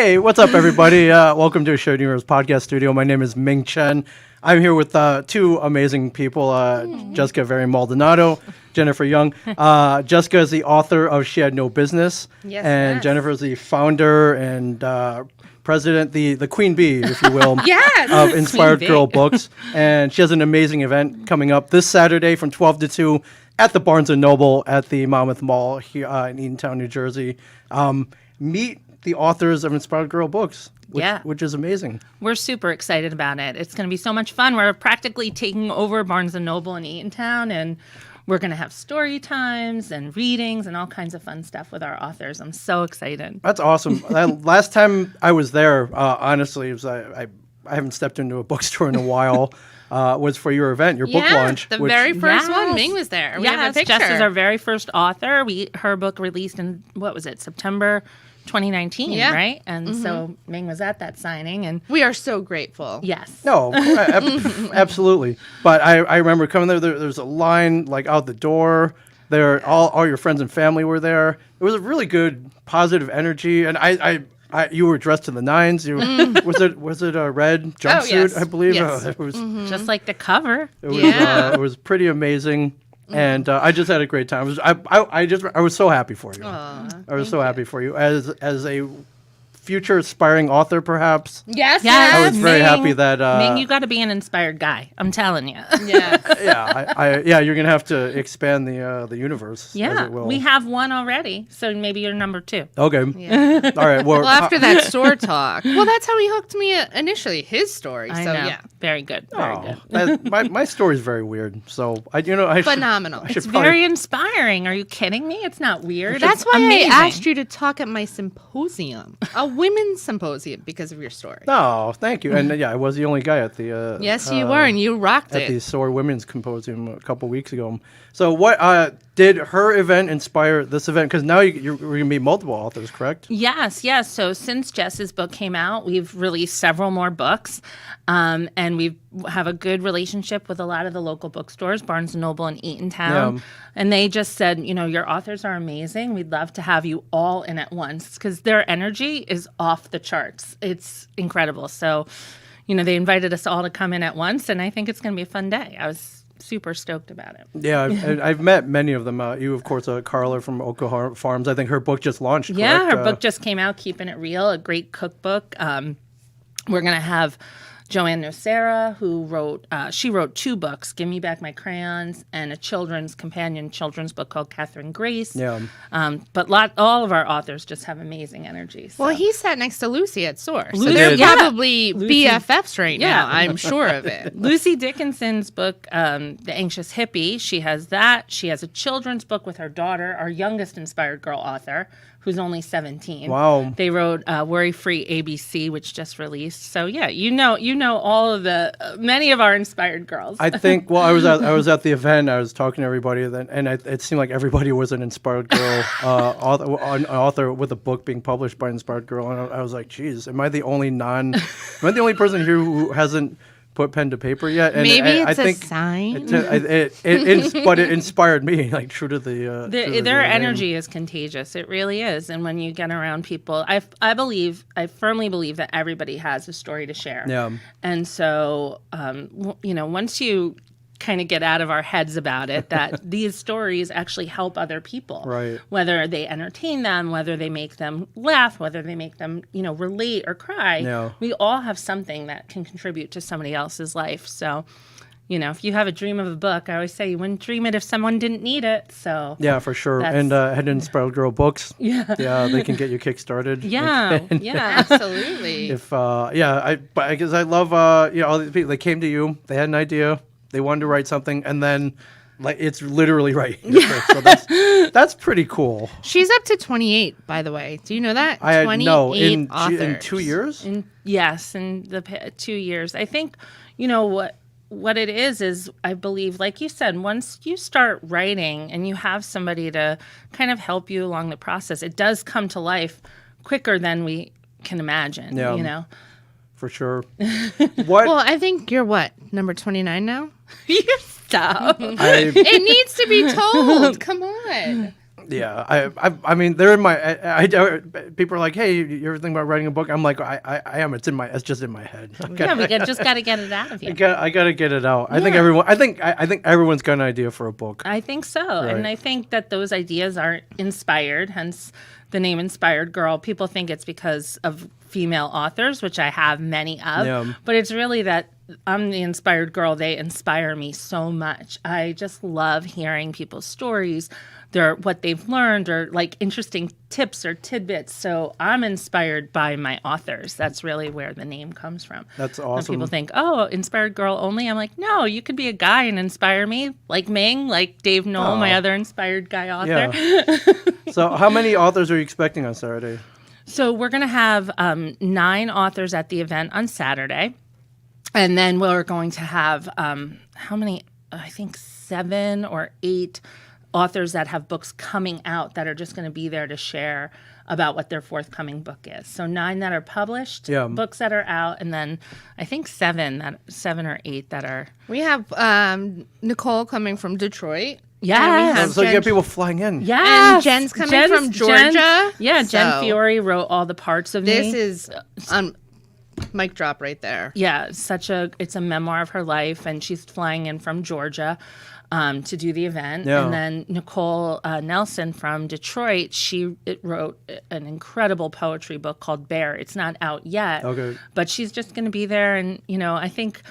Hey, what's up, everybody? Welcome to a Shared Universe podcast studio. My name is Ming Chen. I'm here with two amazing people, Jessica Varian Maldonado, Jennifer Young. Jessica is the author of She Had No Business, and Jennifer is the founder and president, the queen bee, if you will, of Inspired Girl Books. And she has an amazing event coming up this Saturday from 12 to 2 at the Barnes & Noble at the Monmouth Mall here in Eatontown, New Jersey. Meet the authors of Inspired Girl Books, which is amazing. We're super excited about it. It's going to be so much fun. We're practically taking over Barnes & Noble in Eatontown, and we're going to have story times and readings and all kinds of fun stuff with our authors. I'm so excited. That's awesome. Last time I was there, honestly, it was, I haven't stepped into a bookstore in a while. Was for your event, your book launch. The very first one. Ming was there. We have a picture. Jess is our very first author. Her book released in, September 2019, right? And so Ming was at that signing. And we are so grateful. Yes. No, absolutely. But I remember coming there, there's a line like out the door. There, all your friends and family were there. It was a really good, positive energy. And you were dressed to the nines. Was it a red jumpsuit? I believe. Yes. It was just like the cover. It was pretty amazing, and I just had a great time. I was so happy for you. I was so happy for you as a future aspiring author, perhaps. Yes. I was very happy that Ming, you got to be an inspired guy. I'm telling you. Yeah. You're gonna have to expand the universe. Yeah, as it will. we have one already, so maybe you're number 2. Okay. Yeah. All right. Well, After that store talk. Well, that's how he hooked me initially. His story. I so know. yeah. Very good. Very good. my story is very weird. So I Phenomenal. It's very inspiring. Are you kidding me? It's not weird. That's it's why amazing. I asked you to talk at my symposium, a women's symposium, because of your story. Oh, thank you. And I was the only guy at the. Yes, you were, and you rocked at it. the SOAR Women's Symposium a couple weeks ago. So what did her event inspire this event? Because now you're going to meet multiple authors, correct? Yes. So since Jess's book came out, we've released several more books, and we have a good relationship with a lot of the local bookstores, Barnes & Noble in Eatontown. Yeah. And they just said, your authors are amazing. We'd love to have you all in at once, because their energy is off the charts. It's incredible. So, they invited us all to come in at once, and I think it's going to be a fun day. I was super stoked about it. Yeah, I've met many of them. You, of course, Carla from Oka Farms. I think her book just launched, correct? Yeah, her book just came out, Keeping It Real, a great cookbook. We're going to have Joanne Nocera, who wrote 2 books, Give Me Back My Crayons, and a companion children's book called Catherine Grace. Yeah. But all of our authors just have amazing energy. So. Well, he sat next to Lucy at SOAR, so Lucy, they're probably BFFs right now. I'm sure of it. Lucy Dickinson's book, The Anxious Hippie, she has that. She has a children's book with her daughter, our youngest Inspired Girl author, who's only 17. Wow. They wrote Worry Free ABC, which just released. So yeah, you know all of the many of our inspired girls. I think. Well, I was at the event. I was talking to everybody, and it seemed like everybody was an Inspired Girl author with a book being published by Inspired Girl, and I was like, geez, am I the only person here who hasn't put pen to paper yet? And Maybe I it's think a sign. But it inspired me, like true to the. Their energy is contagious. It really is. And when you get around people, I firmly believe that everybody has a story to share. Yeah. And so, once you kind of get out of our heads about it, that these stories actually help other people. Right. Whether they entertain them, whether they make them laugh, whether they make them, relate or cry. Yeah. We all have something that can contribute to somebody else's life. So, if you have a dream of a book, I always say you wouldn't dream it if someone didn't need it. So yeah, for sure. And head to Inspired Girl Books. Yeah, they can get you kickstarted. Yeah, absolutely. Because I love all these people. They came to you, they had an idea, they wanted to write something, and then it's literally right. So that's pretty cool. She's up to 28, by the way. Do you know that? In authors. In 2 years. In the 2 years. I think what it is I believe, like you said, once you start writing and you have somebody to kind of help you along the process, it does come to quicker than we can imagine. Yeah. For sure. Well, I think you're number 29 now? You stop. It needs to be told. Come on. Yeah, I mean, they're in my. People are like, "Hey, you ever think about writing a book?" I'm like, I am. It's just in my head. Yeah, just got to get it out of you. I gotta get it out. I think everyone's got an idea for a book. I think so. And I think that those ideas are inspired, hence the name Inspired Girl. People think it's because of female authors, which I have many of. Yeah. But it's really that I'm the inspired girl. They inspire me so much. I just love hearing people's stories, what they've learned, or like interesting tips or tidbits. So I'm inspired by my authors. That's really where the name comes from. That's When awesome. people think, oh, inspired girl only. I'm like, no, you could be a guy and inspire me, like Ming, like Dave Knoll, my other inspired guy author. Yeah. So how many authors are you expecting on Saturday? So we're going to have 9 authors at the event on Saturday. And then we're going to have, how many? I think 7 or 8 authors that have books coming out that are just going to be there to share about what their forthcoming book is. So 9 that are published, books that are out, and then I think 7 or 8 that are. We have Nicole coming from Detroit. Yeah. So you get people flying in. Yeah. And Jen's coming from Georgia. Jen So Fiore wrote all the parts of This me. is mic drop right there. Yeah, it's a memoir of her life, and she's flying in from Georgia to do the event. Yeah. And then Nicole Nelson from Detroit, she wrote an incredible poetry book called Bear. It's not out yet, but she's just going to be there. And, I think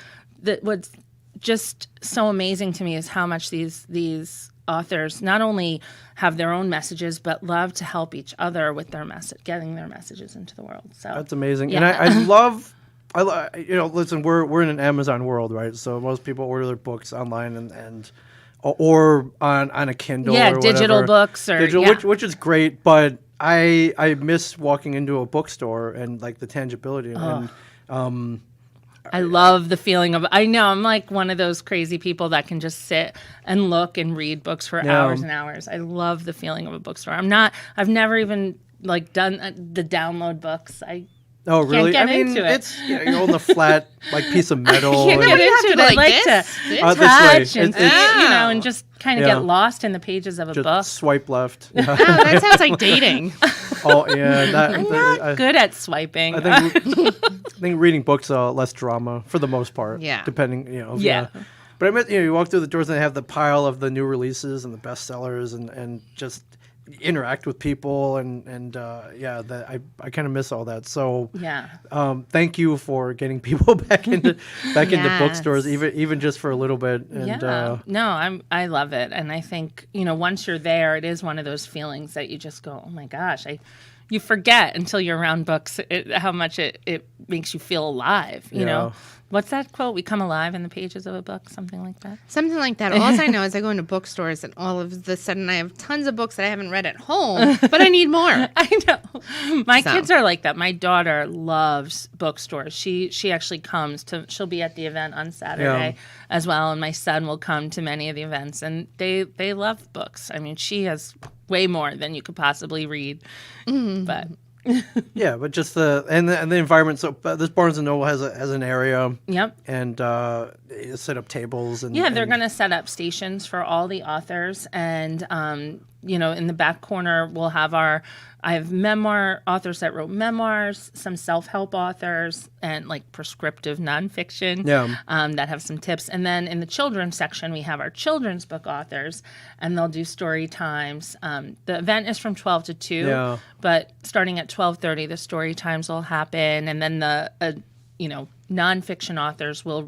that what's just so amazing to me is how much these authors not only have their own messages, but love to help each other with their getting their messages into the world. So That's amazing. Yeah. And I love, listen, we're in an Amazon world, right? So most people order their books online or on a Kindle. Yeah, or digital whatever. books or which is great, but I miss walking into a bookstore and like the tangibility and I love the feeling of, I know, I'm like one of those crazy people that can just sit and look and read books for hours and hours. I love the feeling of a bookstore. I've never even like done the download books. Oh, really? Can't get I mean, into it. it's you're holding a flat like piece of metal. I can't and- get into it. I like like this. to This touch way. and and just kind of Yeah. get lost in the pages of a just book. swipe left. Oh, that sounds like dating. Oh, yeah. I'm not good at swiping. I think reading books less drama for the most part. Yeah. Depending, Yeah. But I mean, you walk through the doors and they have the pile of the new releases and the bestsellers and just interact with people and I kind of miss all that. So Yeah. thank you for getting people back into Yes. bookstores, even just for a little bit. And I love it, and I think once you're there, it is one of those feelings that you just go, oh my gosh, you forget until you're around books how much it makes you feel alive. You know, what's that quote? We come alive in the pages of a book, something like that. Something like that. All I know is I go into bookstores and all of a sudden I have tons of books that I haven't read at home, but I need more. I know. My kids are like that. My daughter loves bookstores. She actually she'll be at the event on Saturday as well, and my son will come to many of the events, and they love books. I mean, she has way more than you could possibly read. But yeah, but just the environment. So this Barnes and Noble has an area. Yep. And set up tables and they're going to set up stations for all the authors, and in the back corner we'll have I have memoir authors that wrote memoirs, some self-help authors, and like prescriptive nonfiction that have some tips. And then in the children's section, we have our children's book authors, and they'll do story times. The event is from 12 to 2, but starting at 12:30, the story times will happen, and then the nonfiction authors will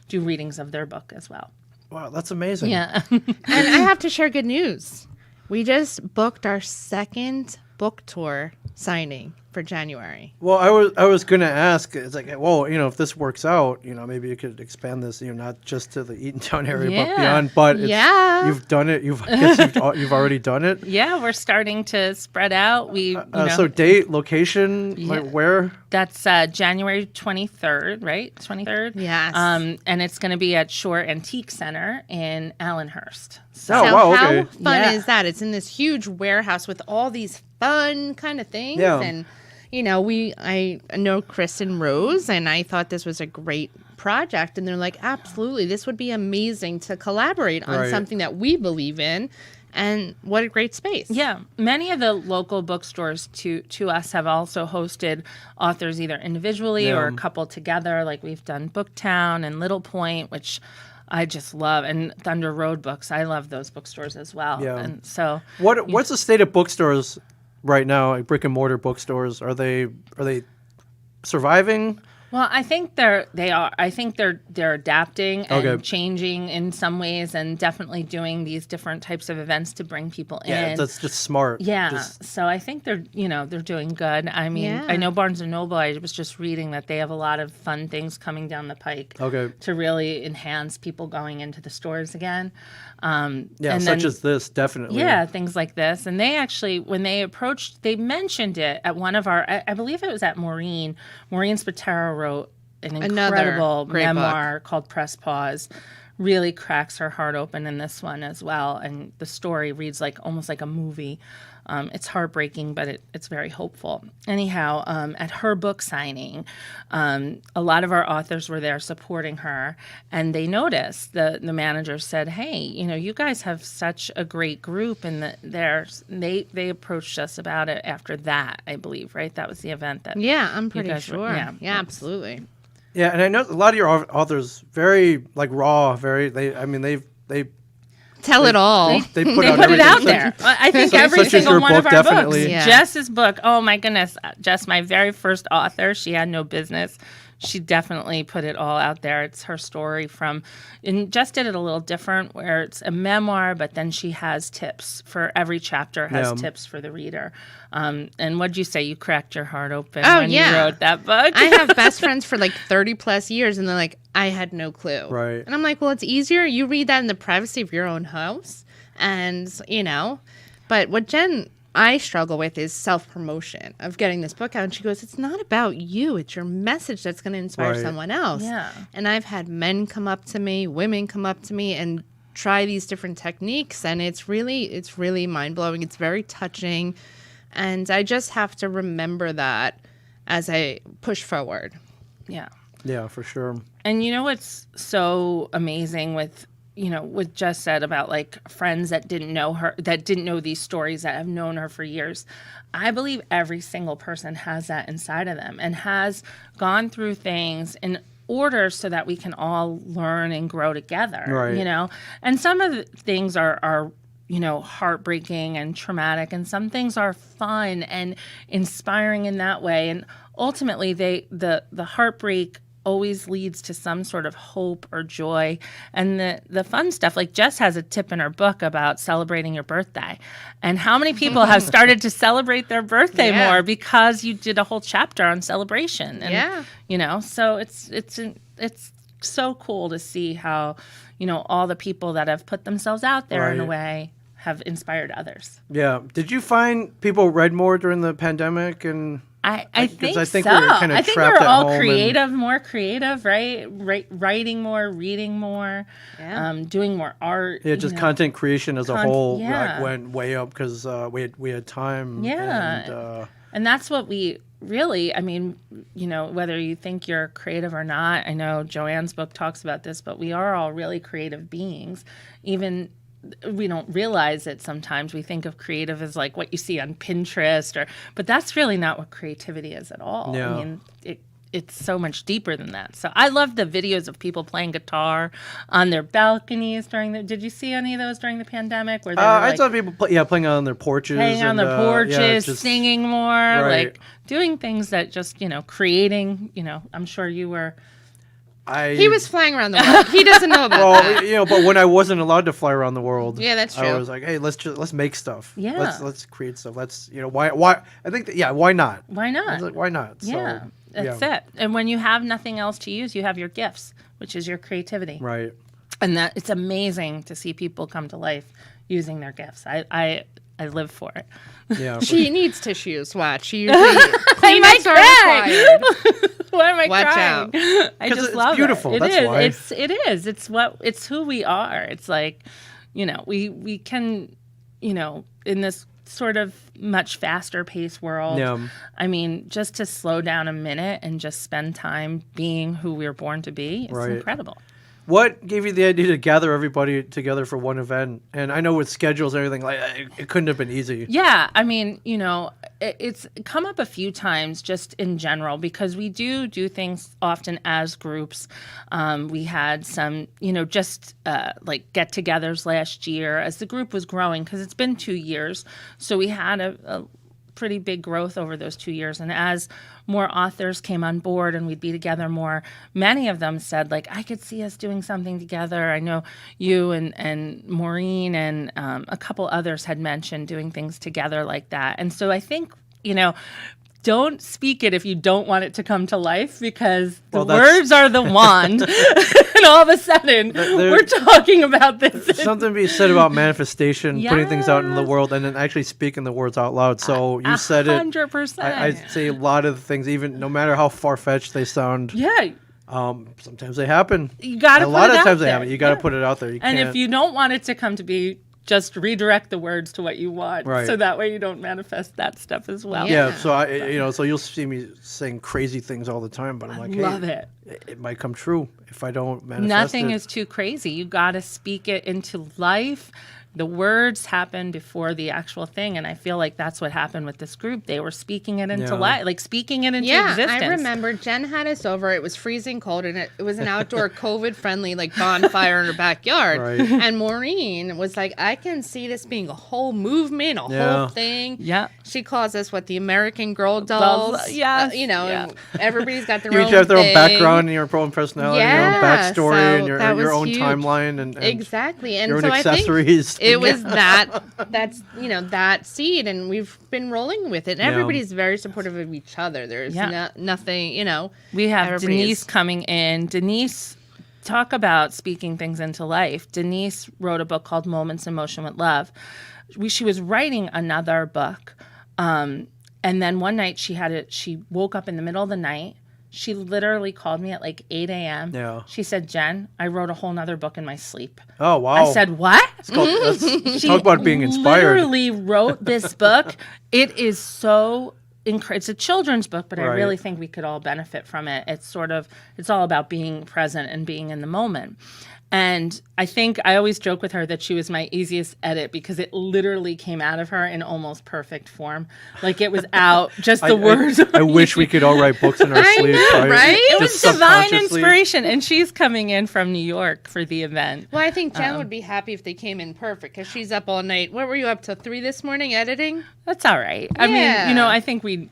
do readings of their book as well. Wow, that's amazing. Yeah. And I have to share good news. We just booked our second book tour signing for January. Well, I was going to ask. It's like, well, if this works out, maybe you could expand this, not just to the Eatontown area, but beyond. But you've done it. I guess you've already done it. Yeah, we're starting to spread out. So date, location, like where? That's January 23rd, right? 23rd. Yes. And it's going to be at Shore Antique Center in Allenhurst. So, wow, okay. How fun is that? It's in this huge warehouse with all these fun kind of things. Yeah. And, I know Chris and Rose, and I thought this was a great project. And they're like, absolutely, this would be amazing to collaborate on something that we believe in. And what a great space. Yeah. Many of the local bookstores to us have also hosted authors either individually or a couple together. Like we've done Booktown and Little Point, which I just love, and Thunder Road Books. I love those bookstores as well. Yeah. And so what's the state of bookstores right now? Like brick and mortar bookstores, are they surviving? Well, I think they are. I think they're adapting and Okay. changing in some ways, and definitely doing these different types of events to bring people Yeah, in. that's just smart. Yeah, so I think they're doing good. I mean, Yeah. I know Barnes and Noble. I was just reading that they have a lot of fun things coming down the pike to really enhance people going into the stores again. Yeah, and such then- as this, definitely. Yeah, things like this. And they actually, when they approached, they mentioned it at one of our, I believe it was at Maureen. Maureen Spataro wrote an Another incredible great memoir called Press Pause. Really cracks her heart open in this one as well. And the story reads almost like a movie. It's heartbreaking, but it's very hopeful. Anyhow, at her book signing, a lot of our authors were there supporting her, and they noticed, the manager said, hey, you guys have such a great group, and they approached us about it after that, I believe, right? That was the event that Yeah, I'm pretty guys were- sure. yeah. Yeah, absolutely. Yeah, and I know a lot of your authors very raw, they Tell it all. they put they out put it everything. out there. I think Such every as single your one of book, our definitely. books. Yeah. Jess's book, oh my goodness. Jess, my very first author, she had no business. She definitely put it all out there. It's her story and Jess did it a little different, where it's a memoir, but then she has tips for every chapter, has tips for the reader. And what'd you say? You cracked your heart open when you wrote that book? I have best friends for 30 plus years, and they're like, I had no clue. Right. And I'm like, well, it's easier. You read that in the privacy of your own house. And, but what I struggle with is self-promotion of getting this book out. And she goes, it's not about you. It's your message that's going to inspire Right. someone else. Yeah. And I've had men come up to me, women come up to me and try these different techniques. And it's really mind-blowing. It's very touching. And I just have to remember that as I push forward. Yeah. Yeah, for sure. And what's so amazing with what Jess said about friends that didn't know her, that didn't know these stories, that have known her for years. I believe every single person has that inside of them and has gone through things in order so that we can all learn and grow together, Right. And some of the things are heartbreaking and traumatic, and some things are fun and inspiring in that way. And ultimately, the heartbreak always leads to some sort of hope or joy. And the fun stuff, like Jess has a tip in her book about celebrating your birthday. And how many people have started to celebrate their birthday more because you did a whole chapter on celebration. And, so it's so cool to see how, all the people that have put themselves out there in a Right. way have inspired others. Yeah. Did you find people read more during the pandemic? And I think I think so. we were kinda I think trapped we're at all home more creative, right? Writing more, reading more, doing more art. yeah, just content creation as a whole yeah. went way up because we had time. Yeah. And that's what we really, I mean, whether you think you're creative or not, I know Joanne's book talks about this, but we are all really creative beings. Even we don't realize it sometimes. We think of creative as what you see on Pinterest, but that's really not what creativity is at all. Yeah. I mean, it's so much deeper than that. So I love the videos of people playing guitar on their balconies did you see any of those during the pandemic? Where they were I saw people playing on their porches. playing on their porches, just singing more, Right. doing things that just, creating, I'm sure you were. He was flying around the world. He doesn't know about that. Well, but when I wasn't allowed to fly around the world, Yeah, that's I true. was like, hey, let's make stuff. Yeah. let's create stuff. Let's why I think why not? Why I not? was like, why not? Yeah, So, that's it. And when you have nothing else to use, you have your gifts, which is your creativity. Right. And that it's amazing to see people come to life using their gifts. I live for it. Yeah. She needs tissues. Watch. She usually Kleenex are cry. required. Why am I Watch crying? out. I 'Cause just it's love beautiful, it. It that's is. why. It is. It's who we are. It's we can, in this sort of much faster paced world. Yeah. I mean, just to slow down a minute and just spend time being who we were born to be, it's Right. incredible. What gave you the idea to gather everybody together for one event? And I know with schedules and everything, like it couldn't have been easy. Yeah, I mean, it's come up a few times just in general because we do things often as groups. We had some, just like get-togethers last year as the group was growing because it's been 2 years. So we had a pretty big growth over those 2 years. And as more authors came on board and we'd be together more, many of them said, like, I could see us doing something together. I know you and Maureen and a couple others had mentioned doing things together like that. And so I think, don't speak it if you don't want it to come to life because the words are the wand. And all of a sudden, we're talking about this. Something to be said about manifestation, putting things out in the world, and then actually speaking the words out loud. So you said 100%. I'd say a lot of things, even no matter how far-fetched they sound. Yeah. Sometimes they happen. You got to put it out there. A lot of times they happen. You got to put it out there. And if you don't want it to come to be, just redirect the words to what you want, so that way you don't manifest that stuff as well. Yeah. So so you'll see me saying crazy things all the time, but I'm like, love it. It might come true if I don't manifest Nothing it. is too crazy. You got to speak it into life. The words happen before the actual thing, and I feel like that's what happened with this group. They were speaking it into life, like speaking it into existence. I remember Jen had us over. It was freezing cold, and it was an outdoor COVID-friendly like bonfire in her backyard. Right. And Maureen was like, "I can see this being a whole movement, a whole thing." Yeah. She calls us the American Girl dolls. Everybody's got their own. You each have their own thing. background and your own personality, your own backstory, and your own huge. timeline, and exactly, and your own so accessories. I think it was that's that seed, and we've been rolling with it. And everybody's very supportive of each other. There's nothing, We have Denise coming in. Denise, talk about speaking things into life. Denise wrote a book called Moments in Motion with Love. She was writing another book, and then one night she woke up in the middle of the night. She literally called me at like 8 a.m. Yeah. She said, Jen, I wrote a whole nother book in my sleep. Oh, wow. I said, what? She talk about being inspired. Literally wrote this book. It is so incredible. It's a children's book, but I really think we could all benefit from it. It's all about being present and being in the moment. And I think I always joke with her that she was my easiest edit because it literally came out of her in almost perfect form. Like it was out, just the words. I wish we could all write books in our sleep. Right? It was divine inspiration. And she's coming in from New York for the event. Well, I think Jen would be happy if they came in perfect because she's up all night. What were you up till 3 this morning editing? That's all right. I mean, I think we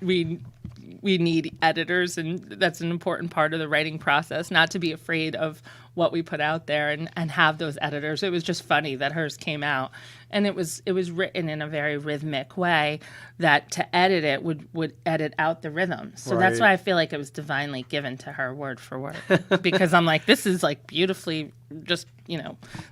need editors, and that's an important part of the writing process, not to be afraid of what we put out there and have those editors. It was just funny that hers came out, and it was written in a very rhythmic way that to edit it would edit out the rhythm. So that's why I feel like it was divinely given to her word for word, because I'm like, this is like beautifully just,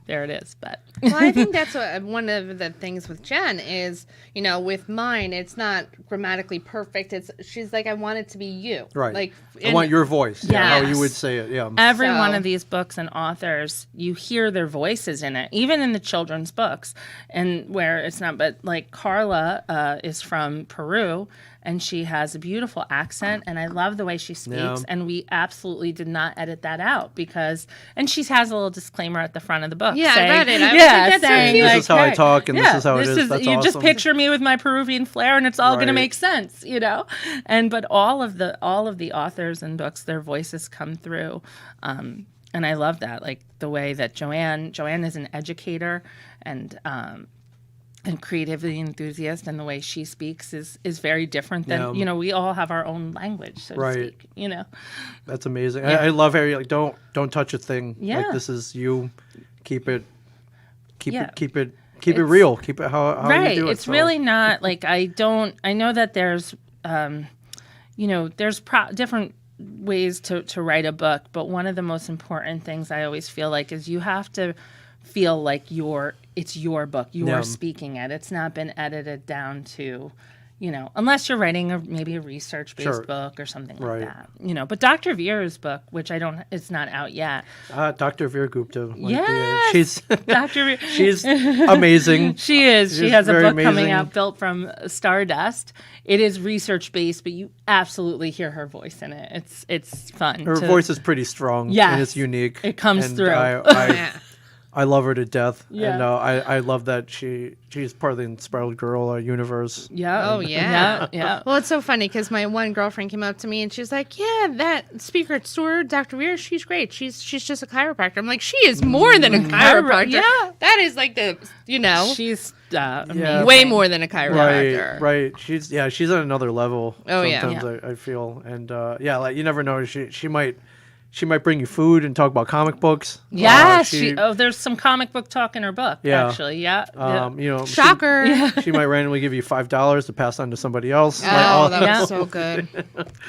there it is. But well, I think that's one of the things with Jen is, with mine, it's not grammatically perfect. She's like, I want it to be you. Right. Like, I want your voice. Yes. How you would say it. Yeah. Every one of these books and authors, you hear their voices in it, even in the children's books, and where it's not. But like Carla is from Peru, and she has a beautiful accent, and I love the way she speaks. And we absolutely did not edit that out and she has a little disclaimer at the front of the book. Yeah, saying, I read it. I was like, that's so cute. This is how I talk, and this is how it is. That's you awesome. just picture me with my Peruvian flair, and it's all going to make sense, But all of the authors and books, their voices come through. And I love that, like the way that Joanne is an educator and creativity enthusiast, and the way she speaks is very different than we all have our own language, so to speak. That's amazing. I love how you're like, don't touch a thing. Yeah. Like this is you. Keep it real. Keep it how you do it. It's really not like I know that there's there's different ways to write a book, but one of the most important things I always feel like is you have to feel like it's your book. You are speaking it. It's not been edited down to, unless you're writing maybe a research-based Sure. book or something Right. like that. But Dr. Veer's book, which it's not out yet. Dr. Veer Gupta. Yes! She's Dr. Veer. she's amazing. She is. She She's has a very book coming amazing. out built from stardust. It is research-based, but you absolutely hear her voice in it. It's fun. Her voice is pretty strong. Yes. And it's unique. It comes and through. Yeah. I love her to death. Yeah. And I love that she's part of the Inspired Girl universe. Yeah. Oh, yeah. Yeah. Well, it's so funny because my one girlfriend came up to me and she's like, "Yeah, that speaker at store, Dr. Veer, she's great. She's just a chiropractor." I'm like, "She is more than a chiropractor. Yeah. That is like She's Yeah. amazing. way more than a chiropractor." Right. She's on another level. Oh, yeah. Sometimes I feel, and like you never know. She might bring you food and talk about comic books. Yes. There's some comic book talk in her book. Yeah. Actually. Yeah. Shocker. She might randomly give you $5 to pass on to somebody else. Oh, that Yeah. was so good.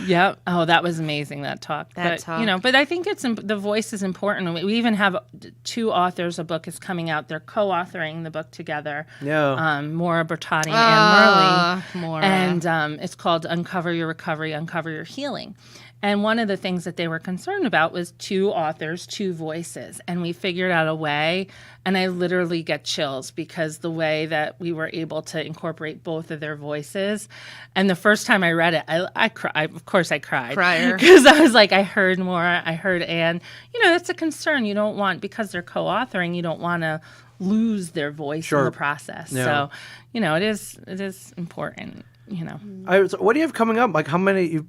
Yeah. Oh, that was amazing. That talk. But I think the voice is important. We even have 2 authors. A book is coming out. They're co-authoring the book together. Yeah. Maura Bertotti and Anne Murley. Maura. And it's called Uncover Your Recovery, Uncover Your Healing. And one of the things that they were concerned about was 2 authors, 2 voices. And we figured out a way, and I literally get chills because the way that we were able to incorporate both of their voices. And the first time I read it, I cried. Of course I cried. Crier. Because I was like, I heard Maura, I heard Anne. That's a concern. You don't want, because they're co-authoring, you don't want to lose their voice in the process. Yeah. So, it is important, So what do you have coming up? Like how many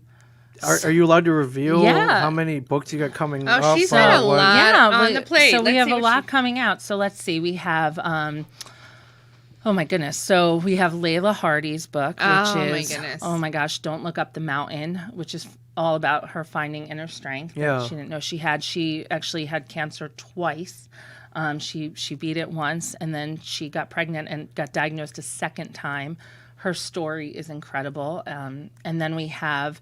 are you allowed to reveal how many books you got coming up? Oh, she's got a lot on the plate. So we Let's have see a what lot coming out. So let's see. We have, oh my goodness. So we have Layla Hardy's book, which my goodness. oh my gosh, Don't Look Up the Mountain, which is all about her finding inner strength. Yeah. She didn't know she had. She actually had cancer twice. She beat it once, and then she got pregnant and got diagnosed a second time. Her story is incredible. And then we have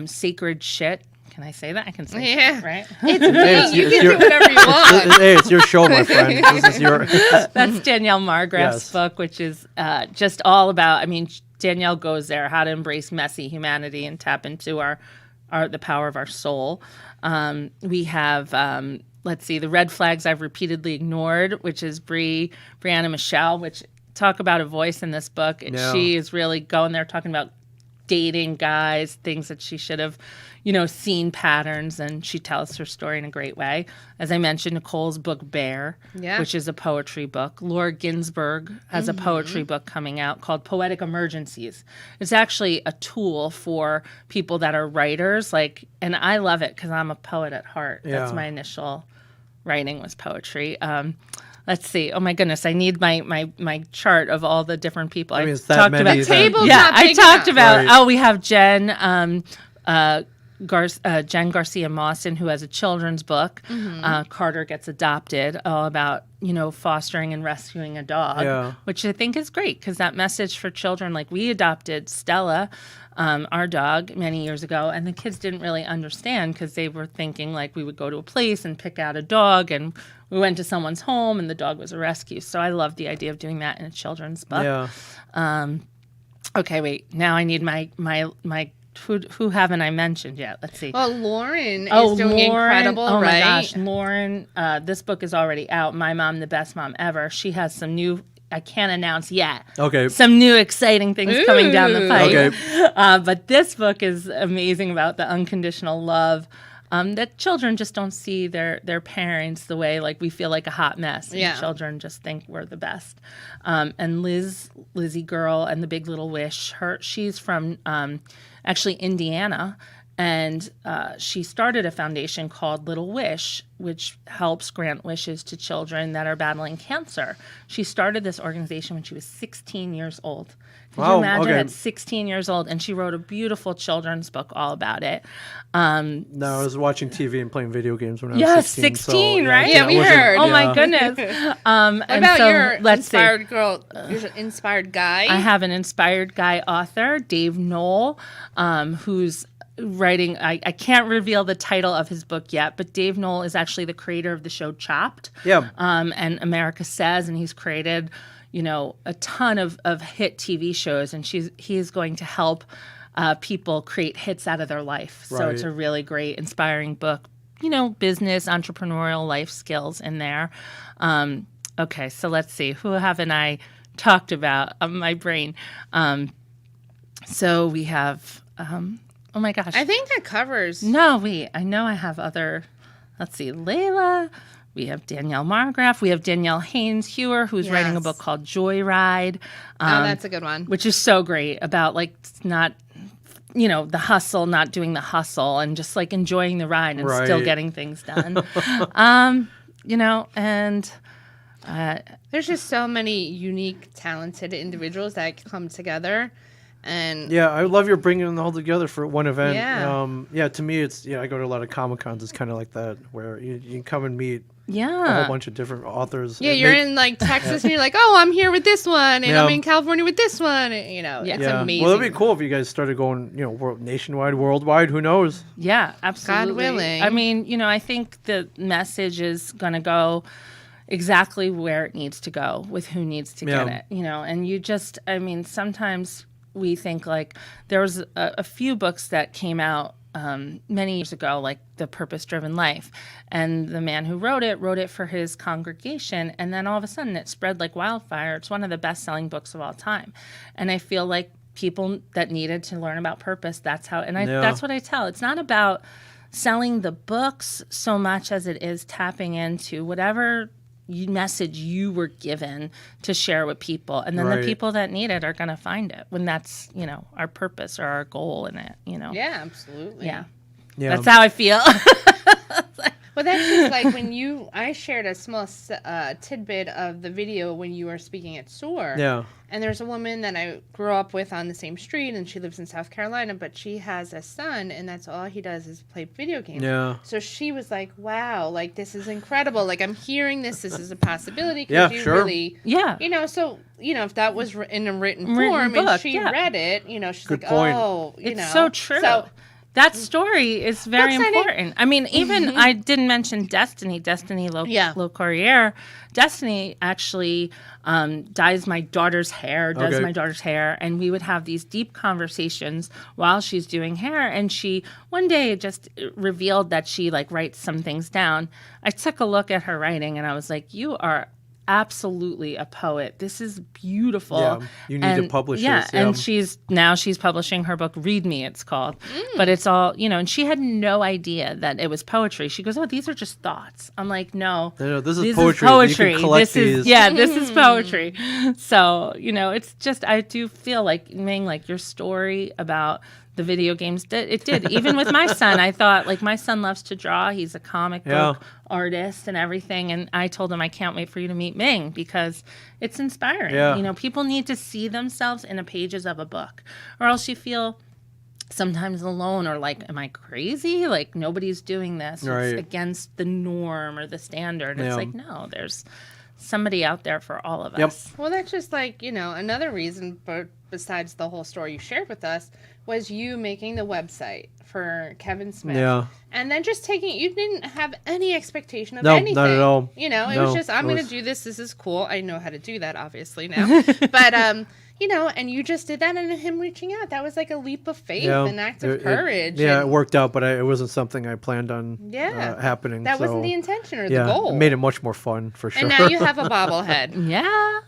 Sacred Shit. Can I say that? I can say Yeah. shit, right? It's you can do whatever you want. Hey, it's your show, my friend. This is your. That's Danielle Margraff's Yes. book, which is just all about, Danielle goes there, how to embrace messy humanity and tap into the power of our soul. We have, let's see, The Red Flags I've Repeatedly Ignored, which is Brianna Michelle, which talk about a voice in this book. Yeah. She is really going there talking about dating guys, things that she should have, seen patterns, and she tells her story in a great way. As I mentioned, Nicole's book Bear, which is a poetry book. Laura Ginsburg has a poetry book coming out called Poetic Emergencies. It's actually a tool for people that are writers, and I love it because I'm a poet at heart. Yeah. That's my initial writing was poetry. Let's see. Oh my goodness, I need my chart of all the different people. I mean, it's that many. The table's Yeah, not I big talked enough. about. Right. Oh, we have Jen Garcia Mawson, who has a children's book. Carter Gets Adopted, all about fostering and rescuing a dog, which I think is great because that message for children. Like we adopted Stella, our dog, many years ago, and the kids didn't really understand because they were thinking like we would go to a place and pick out a dog, and we went to someone's home and the dog was a rescue. So I love the idea of doing that in a children's book. Yeah. Okay, wait. Now I need my who haven't I mentioned yet? Let's see. Well, Lauren is doing incredible, oh right? my gosh, Lauren, this book is already out. My Mom, the Best Mom Ever. She has some new, I can't announce yet. Okay. Some new exciting things coming down the pipe. Okay. But this book is amazing about the unconditional love that children just don't see their parents the way like we feel like a hot mess. And children just think we're the best. And Lizzie Girl and the Big Little Wish. She's from actually Indiana, and she started a foundation called Little Wish, which helps grant wishes to children that are battling cancer. She started this organization when she was 16 years old. Could you imagine at 16 years old? And she wrote a beautiful children's book all about it. No, I was watching TV and playing video games when I was 16. 16, so, right? Yeah, we heard. Oh my goodness. What about your inspired girl, your inspired guy? I have an inspired guy author, Dave Knoll, who's writing, I can't reveal the title of his book yet, but Dave Knoll is actually the creator of the show Chopped. Yeah. And America Says, and he's created, a ton of hit TV shows, and he is going to help people create hits out of their life. So it's a really great, inspiring book. Business, entrepreneurial life skills in there. Okay, so let's see. Who haven't I talked about? My brain. So we have. Oh my gosh. I think that covers. No, I know I have other. Let's see, Layla. We have Danielle Margraf. We have Danielle Haynes-Hewer, who's writing a book called Joyride. That's a good one. Which is so great about not, the hustle, not doing the hustle, and just like enjoying the ride and still getting things done. And there's just so many unique, talented individuals that come together. And yeah, I love your bringing them all together for one event. Yeah. To me, it's I go to a lot of Comic Cons. It's kind of like that, where you can come and meet a whole bunch of different authors. Yeah, you're in like Texas, and you're like, oh, I'm here with this one, and I'm in California with this one. It's amazing. Well, it'd be cool if you guys started going, nationwide, worldwide. Who knows? Yeah, absolutely. God willing. I mean, I think the message is going to go exactly where it needs to go with who needs to get it. And you just, sometimes we think like there was a few books that came out many years ago, like The Purpose-Driven Life, and the man who wrote it for his congregation, and then all of a sudden it spread like wildfire. It's one of the best-selling books of all time, and I feel like people that needed to learn about purpose, that's what I tell. It's not about selling the books so much as it is tapping into whatever message you were given to share with people, and then the people that need it are going to find it when that's our purpose or our goal in it. Yeah, absolutely. Yeah. That's how I feel. Well, that's just like I shared a small tidbit of the video when you were speaking at SOAR. Yeah. And there's a woman that I grew up with on the same street, and she lives in South Carolina, but she has a son, and that's all he does is play video games. Yeah. So she was like, wow, like, this is incredible. Like, I'm hearing this is a possibility. Yeah, sure. Really, so, if that was in a written form book, and she read it, she's Good like, point. oh, it's so true. So, that story is very important. I mean, even I didn't mention Destiny Le Courrier. Destiny actually dyes my daughter's hair, does my daughter's hair, and we would have these deep conversations while she's doing hair. And she one day just revealed that she writes some things down. I took a look at her writing and I was like, you are absolutely a poet. This is beautiful. Yeah, you need to publish this. And she's publishing her book, Read Me, it's called. But it's all, and she had no idea that it was poetry. She goes, oh, these are just thoughts. I'm like, no, this is poetry. You can collect these. This is poetry. So, it's just, I do feel like, Ming, like your story about the video games, it did. Even with my son, I thought, my son loves to draw. He's a comic book artist and everything. And I told him, I can't wait for you to meet Ming because it's inspiring. Yeah. People need to see themselves in the pages of a book, or else you feel sometimes alone or am I crazy? Like, nobody's doing this. It's against the norm or the standard. It's like, no, there's somebody out there for all of us. Well, that's just another reason, but besides the whole story you shared with us, was you making the website for Kevin Smith. Yeah. And then just you didn't have any expectation of anything. No, not at all. It was just, I'm going to do this. This is cool. I know how to do that, obviously, now. But, and you just did that, and him reaching out, that was like a leap of faith, an act of courage. It worked out, but it wasn't something I planned on happening. That wasn't the intention or the goal. It made it much more fun, for sure. And now you have a bobblehead.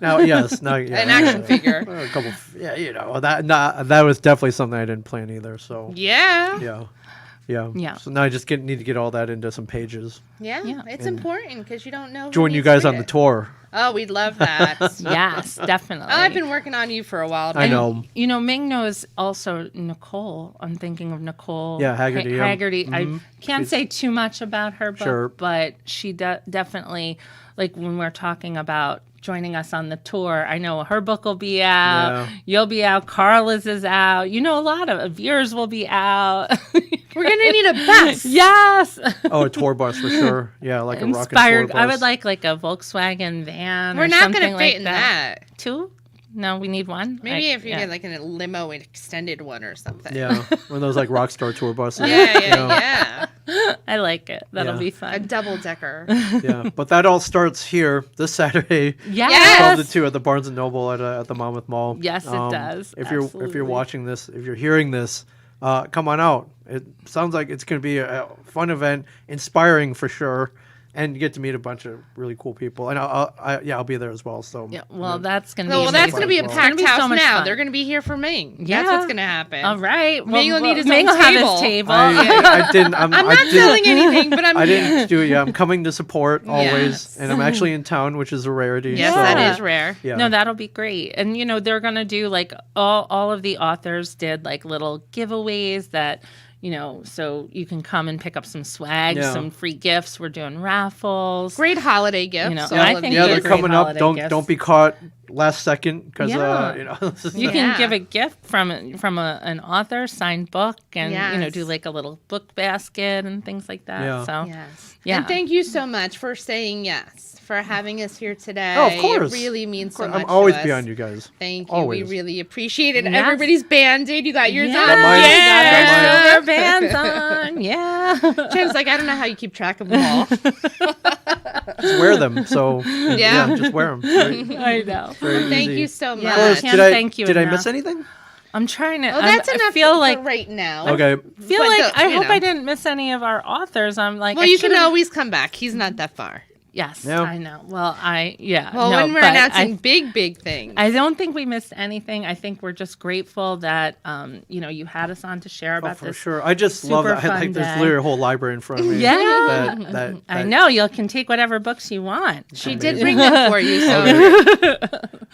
Now, yes. Now, an action figure. A couple, that was definitely something I didn't plan either, so. Yeah. Yeah. So now I just need to get all that into some pages. Yeah. It's important because you don't know. Join you guys on the tour. Oh, we'd love that. Yes, definitely. I've been working on you for a while. I know. Ming knows also Nicole. I'm thinking of Nicole. Yeah, Haggerty. Haggerty. I can't say too much about her book, but she definitely, when we're talking about joining us on the tour, I know her book will be out. Yeah. You'll be out. Carla's is out. A lot of yours will be out. We're going to need a bus. Yes. Oh, a tour bus for sure. Yeah, like inspired, a rocket tour bus. I would like a Volkswagen van. We're not going to fit in that. Two? No, we need one. Maybe if you get a limo, an extended one or something. Yeah, one of those rock star tour buses. Yeah. I like it. That'll Yeah. be A fun. double decker. Yeah, but that all starts here this Saturday, Yes. 12 to 2 at the Barnes and Noble at the Monmouth Mall. Yes, it does. If you're Absolutely. watching this, if you're hearing this, come on out. It sounds like it's going to be a fun event, inspiring for sure, and you get to meet a bunch of really cool people. And I'll be there as well. So Yeah, well, that's gonna be. Well, that's amazing. going to be a It's packed gonna be so house much now. fun. They're going to be here for Ming. Yeah. That's what's going to happen. All right. Ming will need his Ming own will have table. his table. I didn't. I'm not selling anything, but I'm I here. didn't do it. Yeah, I'm coming to support always, Yes. and I'm actually in town, which is a rarity. Yes, so, that is rare. Yeah. No, that'll be great. And they're gonna do like all of the authors did like little giveaways that so you can come and pick up some swag, Yeah. some free gifts. We're doing raffles. Great holiday gifts. all I of think you. Yeah, they're they're great coming up. holiday Don't gifts. be caught last second because Yeah. this is You the- can Yeah. give a gift from an author, signed book, and Yes. do like a little book basket and things like that. Yeah. So Yes. Yeah. And thank you so much for saying yes, for having us here today. Oh, of course. It really means so much I'm always to us. behind you guys. Thank you. Always. We really appreciate it. Yes. Everybody's Band-Aid. You got yours yeah, on. Got mine. we got our Got mine. silver bands on. Yeah. Jen's like, I don't know how you keep track of them all. Just wear them. So Yeah. just wear them. Very, I know. very Thank easy. you so much. Yeah. Close. Can't Did I thank you did I enough. miss anything? I'm trying to. Well, that's I enough feel for like right now. Okay. feel But like I you hope know. I didn't miss any of our authors. I'm like, Well, I you can should've- always come back. He's not that far. Yes, Yeah. I know. Well, Well, no, when we're but announcing big things. I don't think we missed anything. I think we're just grateful that you had us on to share Oh, about for this. sure. I just love super that. fun There's day. literally a whole library in front of me. Yeah. That I know you can take whatever books you want. She Amazing. did bring them for you, so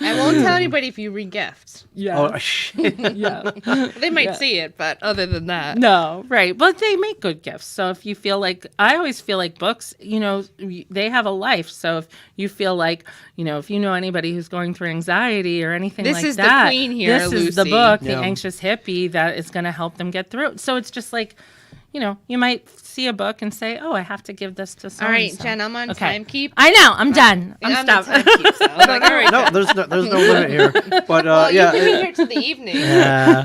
I won't tell anybody if you regift. Yeah, Oh shit. yeah. They might see it, but other than that, No, right. But they make good gifts. So if you feel like, I always feel like books, they have a life. So if you feel like, if you know anybody who's going through anxiety or anything This like is the that, queen here, this is the Lucy. book, Yeah. The Anxious Hippie, that is going to help them get through it. So it's just like, you might see a book and say, oh, I have to give this to all someone. right, Jen, I'm on time keep. I know. I'm done. I'm on the stopped. time keep, so I was like, all right, No, Jen. there's no limit here. But Well, yeah. you can be here till the evening. Yeah.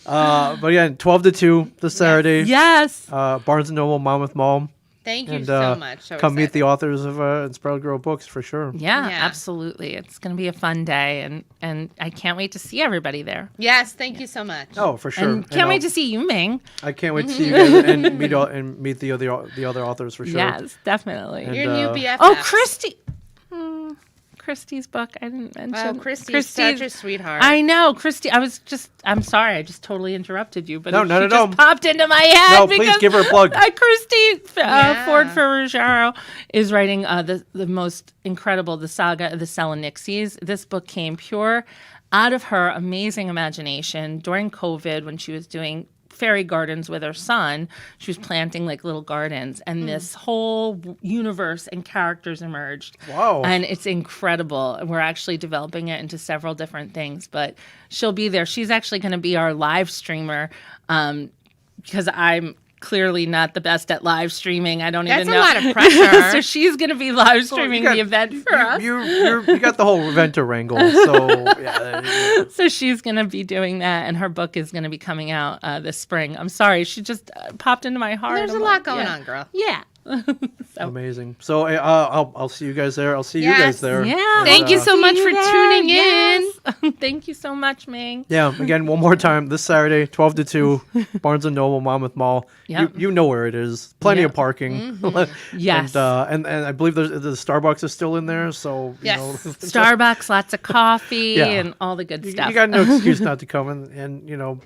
But again, 12 to 2 this Saturday. Yes. Barnes and Noble, Monmouth Mall. Thank you And so much. So come meet the excited. authors of Inspired Girl books for sure. Yeah, Yeah. absolutely. It's going to be a fun day, and I can't wait to see everybody there. Yes, thank you so much. Oh, for sure. And can't wait to see you, Ming. I can't wait to see you guys and meet the other authors for sure. Yes, definitely. And, Your new BFF. Oh, Christy. Christy's book. I didn't mention. Oh, Christy's such a sweetheart. I know, Christy. I'm sorry. I just totally interrupted you, but No, she not at just all. popped into my head. No, please because give her a plug. Christy Yeah. Ford Ferraro is writing the most incredible, the saga of the Selenixies. This book came pure out of her amazing imagination during COVID when she was doing fairy gardens with her son. She was planting like little gardens, and this whole universe and characters emerged. Wow. And it's incredible. We're actually developing it into several different things, but she'll be there. She's actually going to be our live streamer, because I'm clearly not the best at live streaming. I don't That's even a know. lot of pressure. So she's going to be live streaming the event for us. You got the whole event to wrangle. So yeah. So she's going to be doing that, and her book is going to be coming out this spring. I'm sorry. She just popped into my heart. There's a I'm lot like, going yeah. on, girl. Yeah. Amazing. So I'll see you guys there. I'll see you guys Yes. there. Yeah. And, Thank you so much for tuning in. Yes. Thank you so much, Ming. Yeah, again, one more time, this Saturday, 12 to 2, Barnes & Noble, Monmouth Mall. Yep. You know where it is. Plenty Yep. of parking. Yes. And I believe the Starbucks is still in there, so, Yes. Starbucks, lots of coffee, Yeah. and all the good you stuff. got no excuse not to come and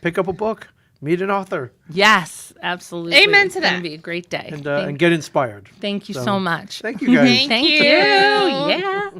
pick up a book, meet an author, Yes, absolutely. Amen It's to going that. to be a great day. and get inspired. Thank you So, so much. Thank you guys. Thank you. Yeah.